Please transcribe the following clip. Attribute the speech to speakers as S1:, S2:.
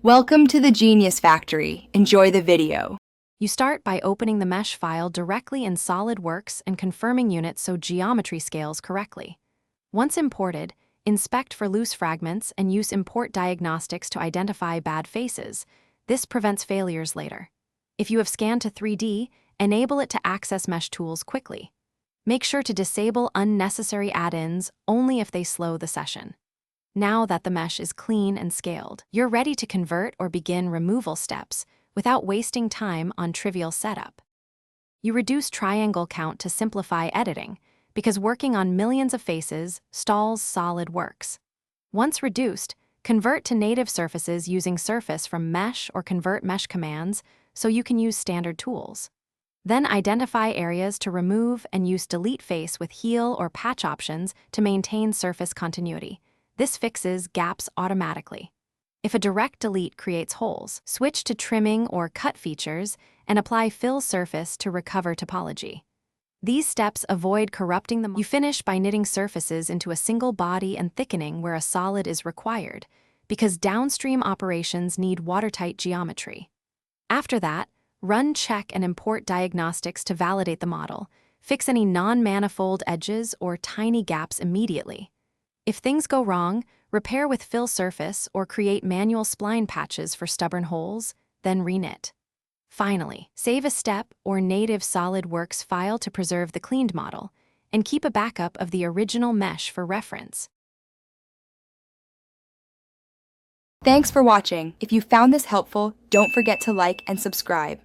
S1: Welcome to the Genius Factory. Enjoy the video.
S2: You start by opening the mesh file directly in Solidworks and confirming units so geometry scales correctly. Once imported, inspect for loose fragments and use import diagnostics to identify bad faces. This prevents failures later. If you have scanned to 3D, enable it to access mesh tools quickly. Make sure to disable unnecessary add-ins only if they slow the session. Now that the mesh is clean and scaled, you're ready to convert or begin removal steps without wasting time on trivial setup. You reduce triangle count to simplify editing because working on millions of faces stalls Solidworks. Once reduced, convert to native surfaces using surface from mesh or convert mesh commands so you can use standard tools. Then identify areas to remove and use delete face with heal or patch options to maintain surface continuity. This fixes gaps automatically. If a direct delete creates holes, switch to trimming or cut features and apply fill surface to recover topology. These steps avoid corrupting the model. You finish by knitting surfaces into a single body and thickening where a solid is required, because downstream operations need watertight geometry. After that, run check and import diagnostics to validate the model, fix any non-manifold edges or tiny gaps immediately. If things go wrong, repair with fill surface or create manual spline patches for stubborn holes, then reknit. Finally, save a step or native Solidworks file to preserve the cleaned model, and keep a backup of the original mesh for reference.
S1: Thanks for watching. If you found this helpful, don't forget to like and subscribe.